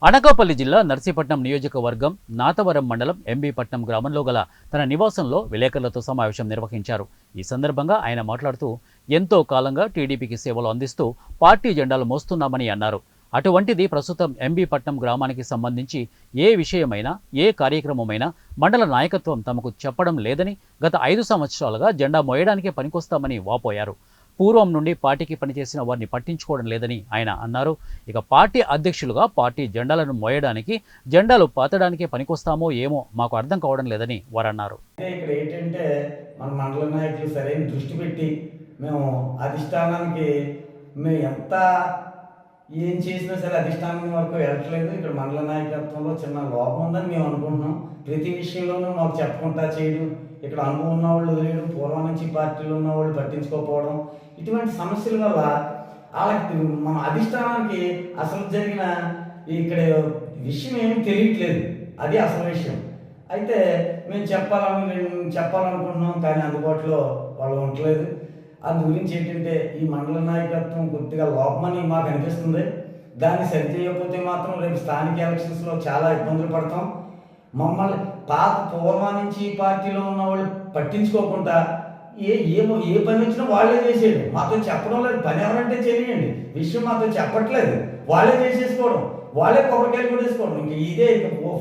అనకాపల్లి జిల్లా నర్సీపట్నం నియోజకవర్గం నాతవరం మండలం ఎంబీపట్నం గ్రామంలో గల తన నివాసంలో విలేకరులతో సమావేశం నిర్వహించారు. ఈ సందర్భంగా ఆయన మాట్లాడుతూ ఎంతో కాలంగా టీడీపీకి సేవలు అందిస్తూ పార్టీ జెండాలు మోస్తున్నామని అన్నారు. అటువంటిది ప్రస్తుతం ఎంబీపట్నం గ్రామానికి సంబంధించి ఏ విషయమైనా ఏ కార్యక్రమమైనా మండల నాయకత్వం తమకు చెప్పడం లేదని, గత 5 సంవత్సరాలుగా జెండా మోయడానికే పనికొస్తామని వాపోయారు. పూర్వం నుండి పార్టీకి పనిచేసిన వారిని పట్టించుకోవడం లేదని ఆయన అన్నారు. ఇక పార్టీ అధ్యక్షులుగా పార్టీ జెండాలను మోయడానికి, జెండాలు పాతడానికే పనికొస్తామో ఏమో మాకు అర్థం కావడం లేదని వారన్నారు. ఇక్కడ ఏంటంటే మన మండల నాయకులు సరైన దృష్టి పెట్టి మేము అధిష్టానానికి మేము ఎంత ఏం చేసినా సరే అధిష్టానం వరకు వెళ్ళట్లేదు. ఇక్కడ మండల నాయకత్వంలో చిన్న లోపం ఉందని మేము అనుకుంటున్నాం. ప్రతి విషయంలోనూ మాకు చెప్పకుండా చేయడం, ఇక్కడ అనుభవం ఉన్న వాళ్ళు వదిలేయడం, పూర్వం నుంచి పార్టీలో ఉన్న వాళ్ళు పట్టించుకోకపోవడం, ఇటువంటి సమస్యల వల్ల వాళ్ళకి మన అధిష్టానానికి అసలు జరిగిన ఇక్కడ విషయం ఏమీ తెలియట్లేదు. అది అసలు విషయం. అయితే మేము చెప్పాలనుకుంటున్నాం, కానీ అందుబాటులో వాళ్ళు ఉండలేదు. అందు గురించి ఏంటంటే ఈ మండల నాయకత్వం కొద్దిగా లోపమని మాకు అనిపిస్తుంది. దాన్ని సరిచేయకపోతే మాత్రం రేపు స్థానిక ఎలక్షన్స్లో చాలా ఇబ్బందులు పడతాం. మమ్మల్ని పూర్వం నుంచి పార్టీలో ఉన్న వాళ్ళు పట్టించుకోకుండా ఏ పని వచ్చినా వాళ్ళే చేసేయండి, మాతో చెప్పడం లేదు. పని ఎవరంటే చేయండి, విషయం మాతో చెప్పట్లేదు, వాళ్ళే చేసేసుకోవడం, వాళ్ళే కొబ్బరికాయలు కూడా వేసుకోవడం. ఇంక ఇదే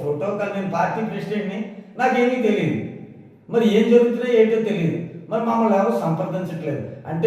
ప్రోటోకాల్. నేను పార్టీ ప్రెసిడెంట్ని, నాకేమీ తెలియదు. మరి ఏం జరుగుతుందో ఏంటో తెలియదు. మరి మమ్మల్ని ఎవరు సంప్రదించట్లేదు అంటే